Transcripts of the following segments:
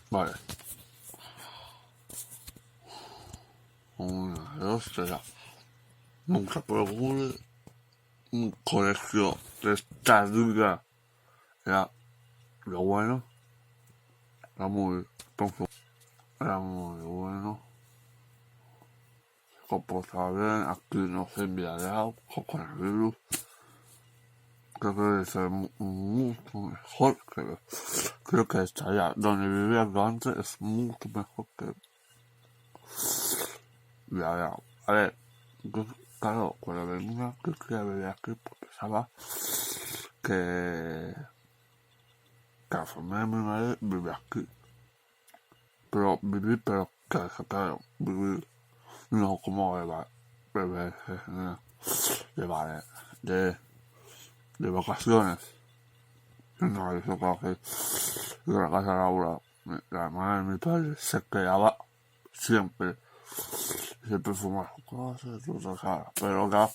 Vale. Una, dos, tres. Nunca procure un colegio de esta duda. Era lo bueno. Era muy bueno. Se comportaba bien. Aquí no se enviaría con coronavirus. Creo que debe ser mucho mejor. Creo que estaría donde vivía yo antes es mucho mejor que. Ya. A ver, yo, claro, cuando venía, que quería vivir aquí, pues pensaba que la familia de mi madre vive aquí. Pero vivir, pero claro, vivir, no como de vacaciones. No, eso creo que en la casa de Laura, la madre de mi padre se quedaba siempre fumaba su cosa, pero ya,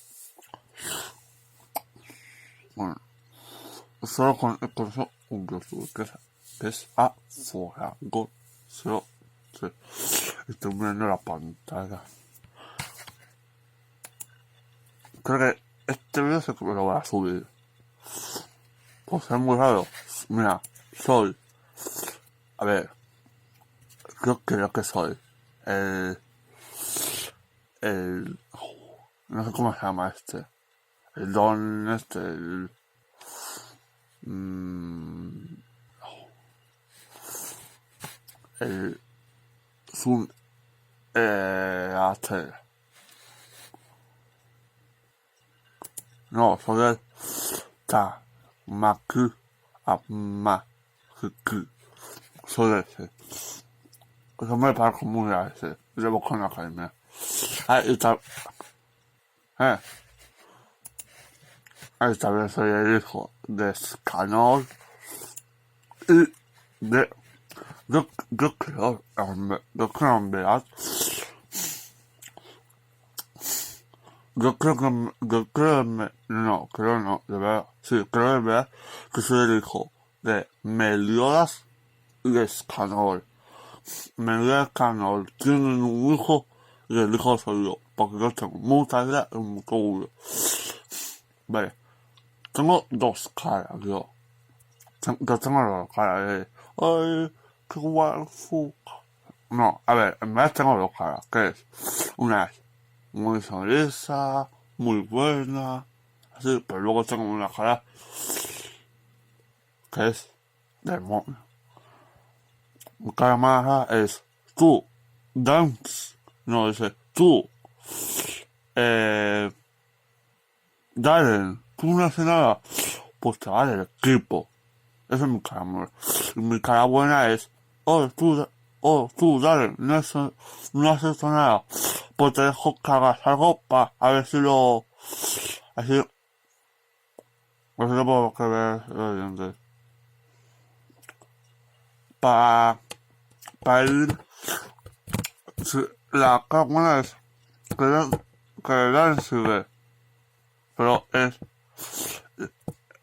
bueno, solo con eso un youtuber que es Aforago, solo, sí, estoy viendo la pantalla. Creo que este video se me lo voy a subir. Pues es muy raro. Mira, soy. A ver. Creo que soy. El. El. No sé cómo se llama este. El don este. El. Sun. Este. No, soy el. Ta. Maku. Amaku. Soy ese. Eso me parece muy a ese. Llevo con la academia. Ahí está. Esta vez soy el hijo de Scanor y de. Yo creo en verdad. No, de verdad. Sí, creo en verdad que soy el hijo de Meliodas y de Scanor. Meliodas y Scanor tienen un hijo y el hijo soy yo, porque yo tengo mucha idea y mucho orgullo. Vale, tengo dos caras yo. Yo tengo dos caras de. Ay, qué guapo. No, a ver, en verdad tengo dos caras, que es. Una es muy sonrisa, muy buena, así, pero luego tengo una cara que es demonio. Mi cara mala es tú, dance, no, dice tú, Darren, tú no haces nada, pues te va del equipo. Esa es mi cara mala. Y mi cara buena es, tú, Darren, no has hecho nada, pues te dejo que hagas algo para a ver si lo. Así lo puedo ver los dientes. Para ir. La cámara es. Que le dan sirve. Pero es.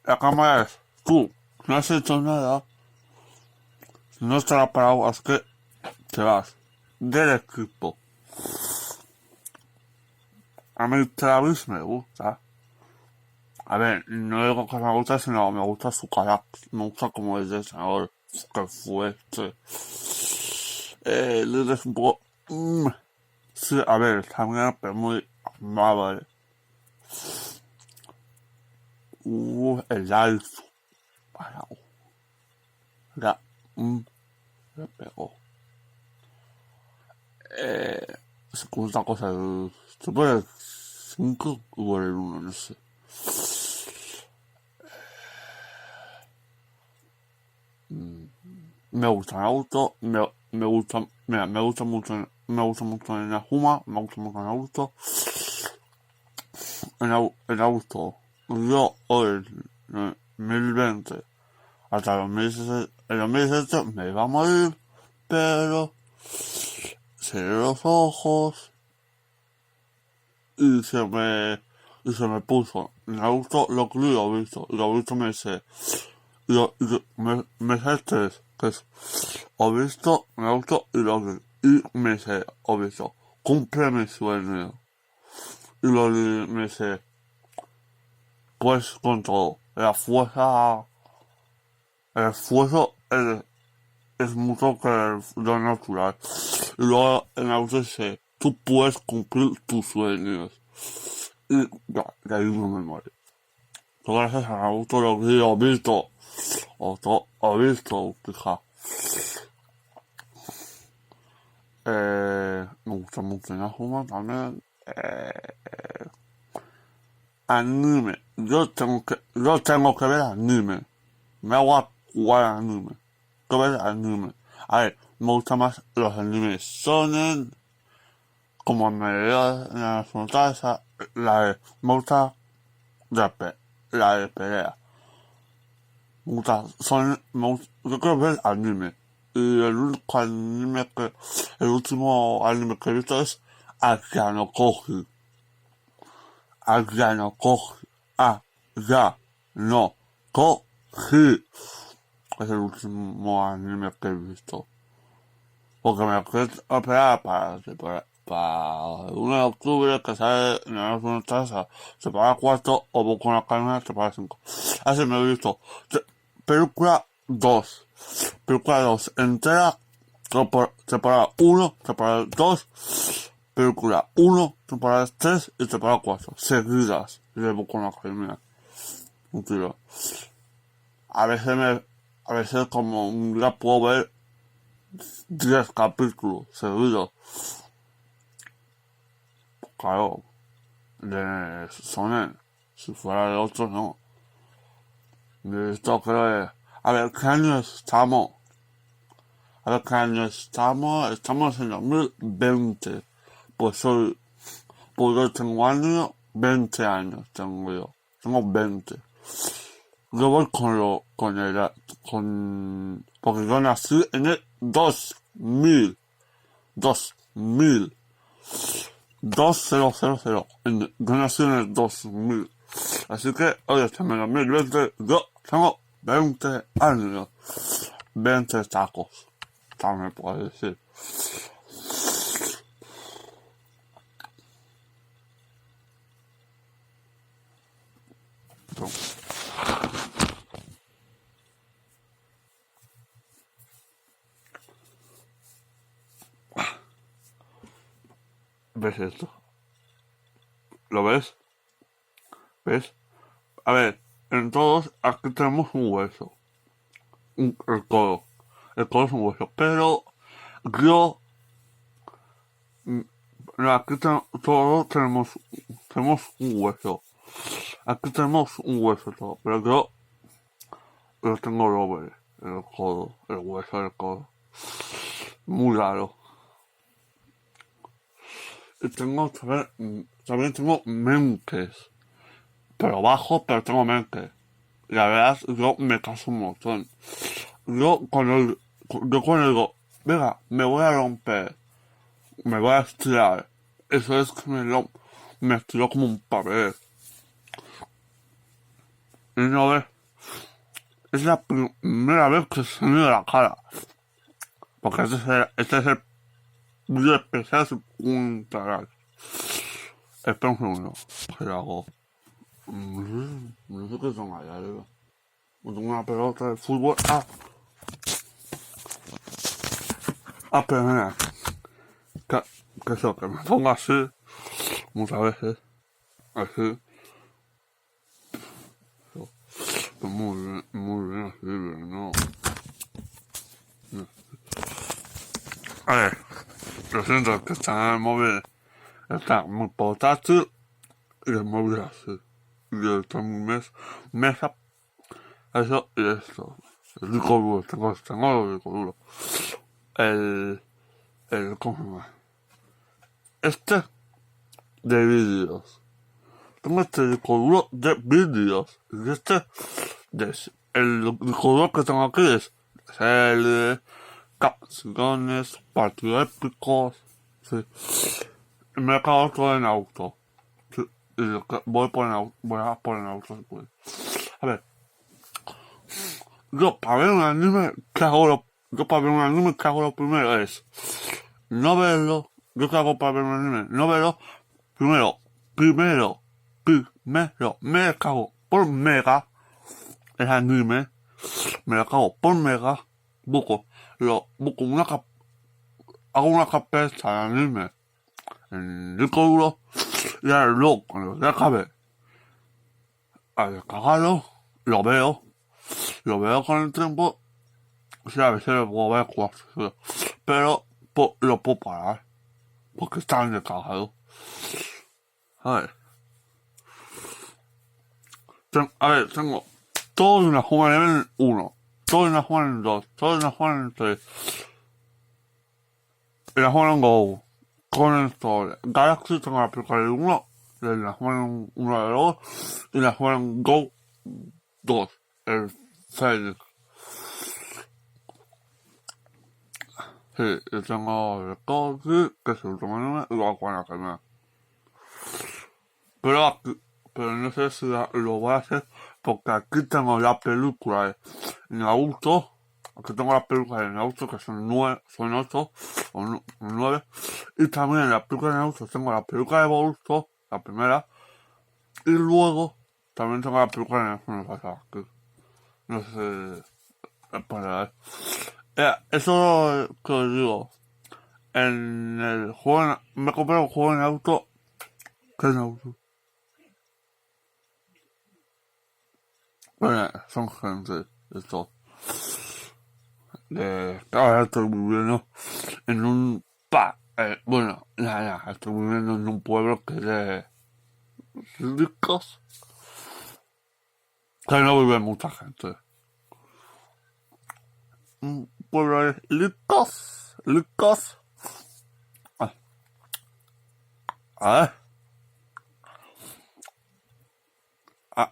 La cámara es. Tú no has hecho nada. No estará parado, así que te vas del equipo. A mí Travis me gusta. A ver, no digo que me gusta, sino me gusta su carácter. Me gusta como es de senador. Que fuerte. Él es un poco. Sí, a ver, está bien, pero muy amable. El alto. Parado. Ya. Le pegó. Segunda cosa. Se puede 5 o el 1, no sé. Me gusta el auto, me gusta, mira, me gusta mucho en la Juma, me gusta mucho en el auto. El auto, yo hoy, en 2020, hasta 2016, en 2017 me iba a morir, pero cerré los ojos y se me puso en el auto lo que yo he visto, y lo he visto me dice, me dice 3, que es, ho visto un auto y me dice, ho visto, cumple mi sueño. Y me dice, pues con todo, la fuerza, el esfuerzo es mucho que lo natural. Y luego en el auto dice, tú puedes cumplir tus sueños. Y ya, de ahí no me muere. Gracias al auto lo que he visto. He visto, fija. Me gusta mucho Inazuma también. Anime. Yo tengo que ver anime. Me hago a jugar anime. Que ver anime. A ver, me gustan más los animes shonen, como me leo en las fronteras, me gusta la de pelea. Me gusta, yo quiero ver anime. Y el último anime que he visto es Akano Koji. Akano Koji. Akano Koji. Es el último anime que he visto. Porque me quiero esperar para 1 de octubre que sale en la casa, se paga 4 o Boku no Hero se paga 5. Así me he visto. Película 2. Película 2 entera. Temporada 1, temporada 2. Película 1, temporada 3 y temporada 4. Seguidas de Boku no Hero. Un tiro. A veces como un día puedo ver 10 capítulos seguidos. Claro, de Sonen, si fuera de otros no. De esto creo que... A ver, ¿qué año estamos? Estamos en 2020. Pues yo tengo 20 años tengo yo. Tengo 20. Yo voy porque yo nací en el 2000. 2000. 2000. Yo nací en el 2000. Así que hoy estamos en 2020. Yo tengo 20 años. 20 tacos. También puedo decir. ¿Ves esto? ¿Lo ves? ¿Ves? A ver, en todos aquí tenemos un hueso. El codo. El codo es un hueso. Pero yo... Aquí todos tenemos un hueso. Aquí tenemos un hueso todo. Pero yo tengo doble. El codo. El hueso del codo. Muy raro. Y también tengo menques. Pero bajo, pero tengo menques. La verdad, yo me canso un montón. Yo cuando digo, venga, me voy a romper, me voy a estirar, eso es que me estiro como un papel. Y no ves, es la primera vez que se me da la cara. Porque este es el vídeo especial un canal. Espera un segundo, que lo hago. No sé qué son allá arriba. Tengo una pelota de fútbol. Pero mira, que eso, que me ponga así, muchas veces, así. Muy bien así, pero no. A ver, lo siento, que está en el móvil, está muy portátil y el móvil así. Y está en mi mesa, eso y esto. El disco duro, tengo los discos duros. ¿Cómo se llama? Este de vídeos. Tengo este disco duro de vídeos. Y el disco duro que tengo aquí es series, canciones, partidos épicos. Sí. Y me he acabado todo en auto. Sí. Y voy a poner en auto si puedo. A ver. Yo, para ver un anime, ¿qué hago yo para ver un anime que hago lo primero es no verlo. Yo que hago para ver un anime, no verlo. Primero, me descargo por mega el anime, me lo acabo por mega, busco hago una carpeta de anime en el disco duro y ahora luego cuando ya acabe a descargarlo, lo veo con el tiempo, sí, a veces lo puedo ver cuatro, pero lo puedo parar porque está descargado. A ver. Tengo todo de una Human Level 1, todo de una Human 2, todo de una Human 3, y la Human Go, con el Store, Galaxy tengo la película del 1, de la Human 1 de 2, y la Human Go 2, el Felix. Sí, yo tengo el Cozy, que es el último anime, y luego con la que me... Pero no sé si lo voy a hacer porque aquí tengo la película de Naruto. Aquí tengo la película de Naruto que son 8 o 9. Y también en la película de Naruto tengo la película de Boruto, la primera. Y luego también tengo la película de Naruto pasada. No sé para ver. Eso que os digo. En el juego, me compré un juego de Naruto. ¿Qué es Naruto? Bueno, son gente, esto. Ahora estoy viviendo en un bueno, estoy viviendo en un pueblo que es de ricos, que no vive mucha gente. Un pueblo de ricos. Ah, a ver, ah,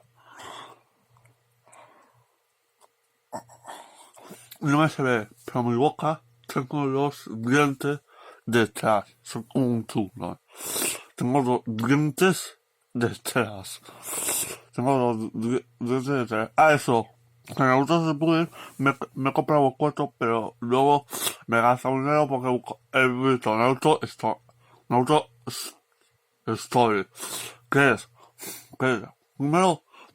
no me se ve, pero mi boca tengo los dientes detrás, son como un tubo. Tengo los dientes detrás. Tengo los dientes detrás. Eso. En Naruto se puede, me he comprado 4, pero luego me he gastado dinero porque he visto Naruto Story. ¿Qué es? ¿Qué es?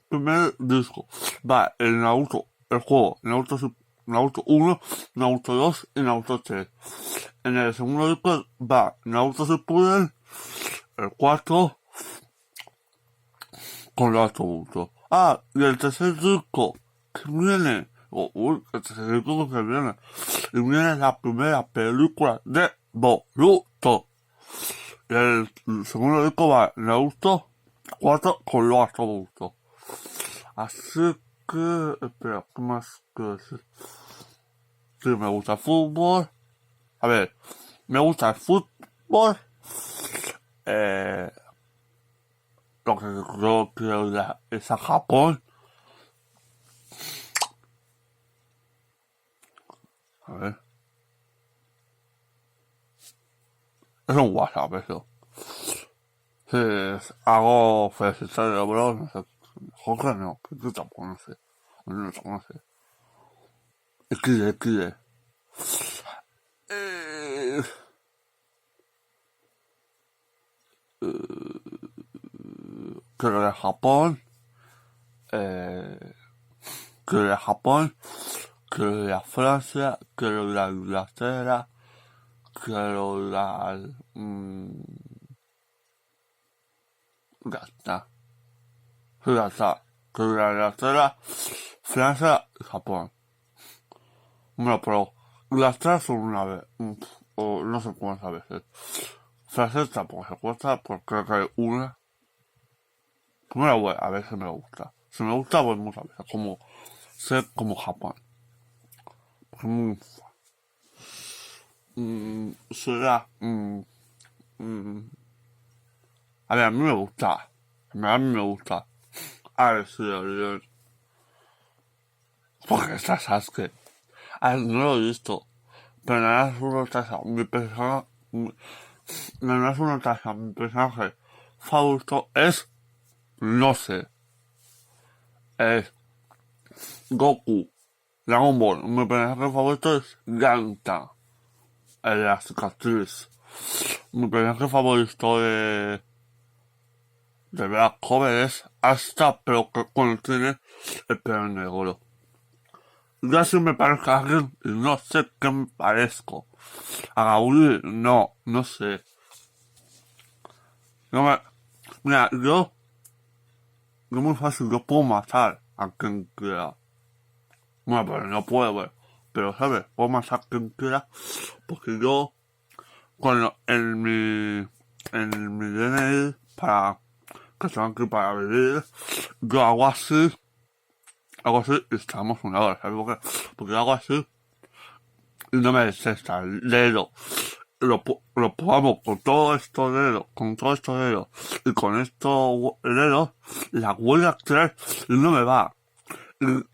Primer disco. Va el Naruto, el juego, Naruto 1, Naruto 2 y Naruto 3. En el segundo disco va Naruto Shippuden, el 4 con los Naruto. Ah, y el tercer disco que viene, el tercer disco que viene, y viene la primera película de Boruto. Y el segundo disco va Naruto 4 con los Boruto. Así que, espera, ¿qué más que decir? Sí, me gusta el fútbol. A ver, me gusta el fútbol. Lo que creo que es a Japón. A ver. Es un WhatsApp eso. Sí, hago felicitario, bro. No sé. Jorge no, que tú tampoco no sé. No lo conoces. XD. Eh, creo de Japón. Creo de Japón. Creo de Francia. Creo de Inglaterra. Creo de... ya está. Ya está. Creo de Inglaterra, Francia y Japón. Bueno, pero Inglaterra solo una vez. O no sé cuántas veces. Francia tampoco se cuesta porque creo que hay una. Primero voy a ver si me gusta. Si me gusta, voy muchas veces. Sé como Japón. Porque será. A ver, a mí me gusta. A mí me gusta. A ver si lo porque está Sasuke. A ver, no lo he visto. Pero nada es uno taza. Mi personaje favorito es. No sé. Es Goku. Dragon Ball, mi personaje favorito es Ganta, el de la cicatriz. Mi personaje favorito de Black Clover es Asta, pero que cuando tiene el pelo negro. Yo sí me parezco a alguien y no sé qué me parezco. A Gabriel, no sé. Mira, yo muy fácil, yo puedo matar a quien quiera. Bueno, pero no puedo ver. Pero, ¿sabes? Puedo matar a quien quiera. Porque yo, cuando en mi DNI, para que tengo que para vivir, yo hago así y estamos unidos, ¿sabes por qué? Porque yo hago así y no me desesta el dedo. Lo pongo con todo estos dedos y con estos dedos la vuelvo a extraer y no me va. Y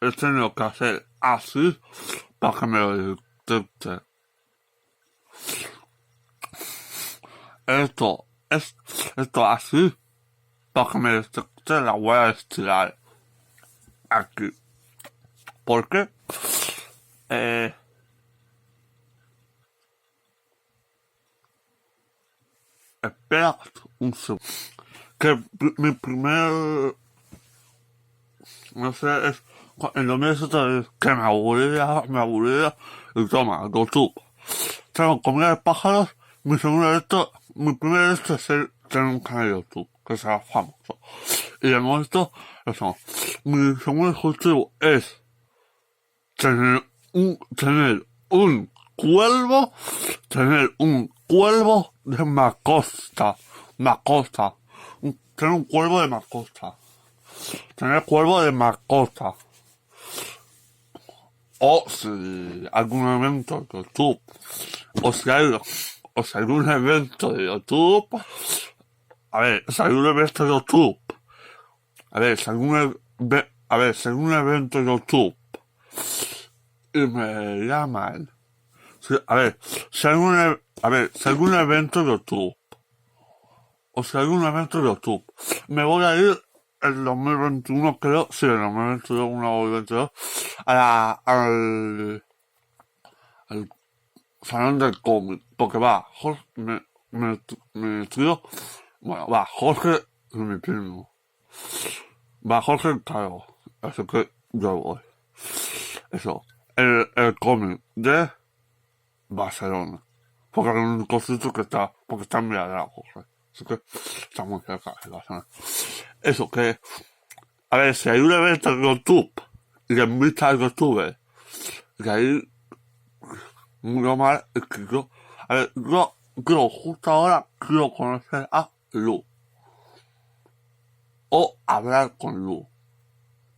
he tenido que hacer así para que me lo detecte. Esto así para que me detecte la voy a estirar aquí. ¿Por qué? Espera un segundo. Que mi primer, no sé, es en 2007 que me aburría, y toma, YouTube. Tengo comida de pájaros, mi primer esto es tener un canal de YouTube, que sea famoso. Y de momento, eso, mi segundo objetivo es tener un cuervo de mascota, tener un cuervo de mascota, tener cuervo de mascota. O si algún evento de YouTube, o si hay un evento de YouTube, si hay un evento de YouTube, si hay un evento de YouTube y me llaman, si hay un evento de YouTube, o si hay un evento de YouTube, me voy a ir el 2021, creo, sí, el 2021 o 2022, al salón del cómic, porque va, Jorge, mi tío, bueno, va, Jorge y mi primo, va, Jorge y Carlos, así que yo voy. Eso, el cómic de Barcelona, porque es el único sitio que está, porque está en Villarreal, Jorge, así que está muy cerca de Barcelona. Eso, que, si hay un evento en YouTube, y que invita al youtuber, que ahí muy mal es que yo justo ahora quiero conocer a Lu. O hablar con Lu.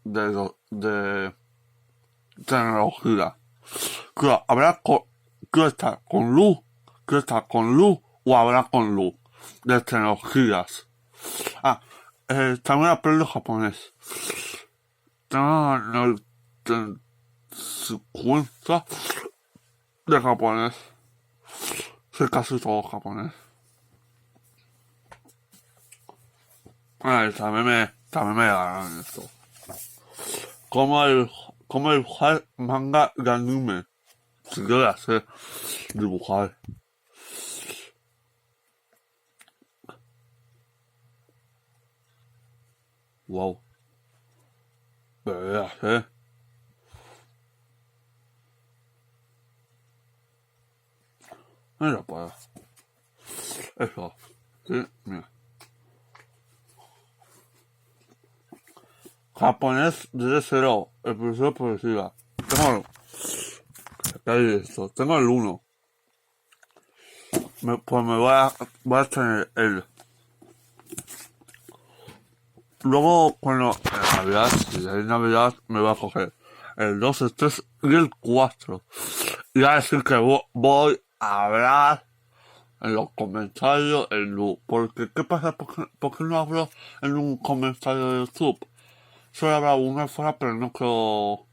De tecnología. Quiero estar con Lu o hablar con Lu. De tecnologías. También aprendo japonés. Tengo 50 de japonés. Sé casi todo japonés. También me ganan esto. Como dibujar manga de anime. Si yo ya sé dibujar. Wow. Pero ya sé. Mira, pues. Eso. Sí, mira. Japonés desde cero. El profesor progresiva. Tengo el 1. Pues voy a tener el. Luego, cuando en Navidad, si hay Navidad, me voy a coger el 2, el 3 y el 4. Y a decir que voy a hablar en los comentarios en YouTube. Porque, ¿qué pasa? ¿Por qué no hablo en un comentario de YouTube? Solo he hablado una vez fuera, pero no quiero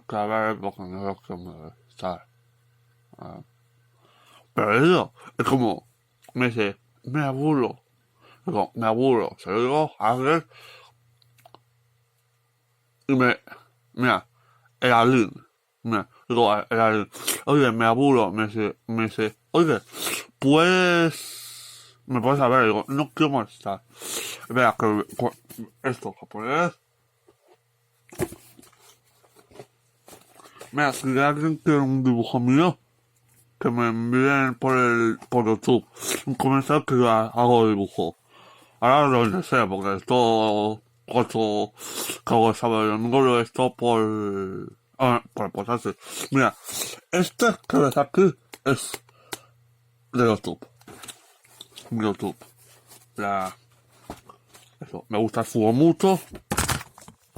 hablar porque no lo quiero molestar. Pero eso, es como, me dice, me aburro. Digo, me aburro. Se lo digo a alguien y me mira, el Alin. Mira, digo, el Alin. Oye, me aburro, me dice, oye, pues, me puedes saber, digo, no quiero molestar. Espera, que, esto, japonés. Mira, si alguien quiere un dibujo mío, que me envíen por YouTube un comentario que yo hago dibujo. Ahora lo sé, porque esto, otro, que hago el sábado y el domingo lo he hecho por así. Mira, este que ves aquí es de YouTube. YouTube. Eso, me gusta el fútbol mucho,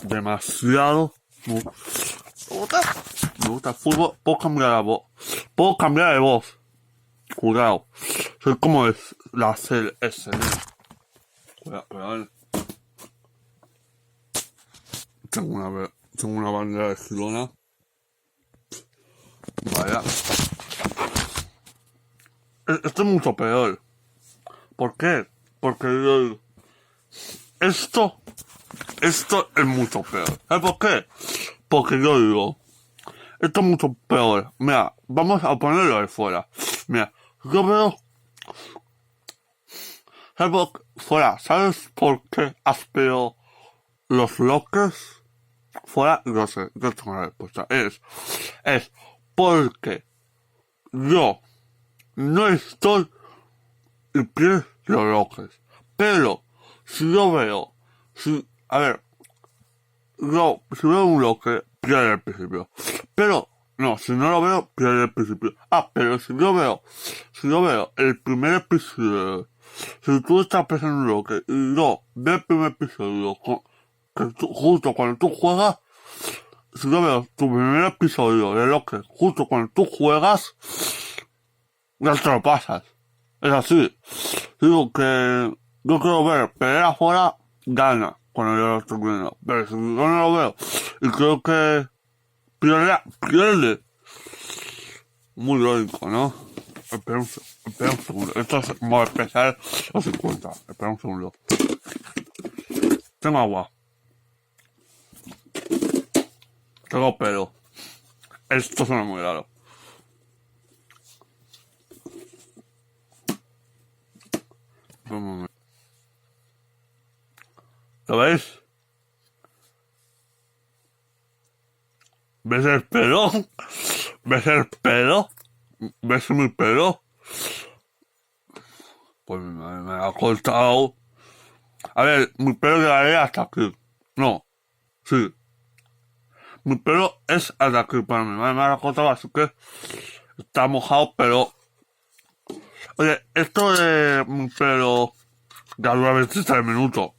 demasiado. Me gusta el fútbol, puedo cambiar la voz. Puedo cambiar de voz. Cuidado. Soy como la CLS. Cuidado. Tengo una bandera de Girona. Vaya. Esto es mucho peor. ¿Por qué? Porque yo... Esto es mucho peor. ¿Sabes por qué? Porque yo digo, esto es mucho peor. Mira, vamos a ponerlo de fuera. Mira, yo veo... ¿Sabes por qué aspiro los lockers? Fuera, yo sé, yo tengo la respuesta. Es porque yo no estoy y pies los lockers. Pero, si yo veo, a ver, si veo un locker, pierde el principio. Pero, no, si no lo veo, pierde el principio. Pero si yo veo el primer episodio, si tú estás pensando en un locker y yo veo el primer episodio, justo cuando tú juegas, si yo veo tu primer episodio de locker, justo cuando tú juegas, ya te lo pasas. Es así. Digo que yo quiero ver pelea afuera, gana cuando yo lo estoy viendo. Pero si yo no lo veo y creo que pierde. Muy lógico, ¿no? Espera un segundo. Esto es modo especial los 50. Espera un segundo. Tengo agua. Tengo pelo. Esto suena muy raro. Un momento. ¿Lo veis? ¿Ves el pelo? ¿Ves el pelo? ¿Ves mi pelo? Pues me ha cortado. A ver, mi pelo llegaría hasta aquí. No, sí. Mi pelo es hasta aquí para mí. Me ha cortado, así que está mojado, pero... Oye, esto de mi pelo ya dura 23 minutos.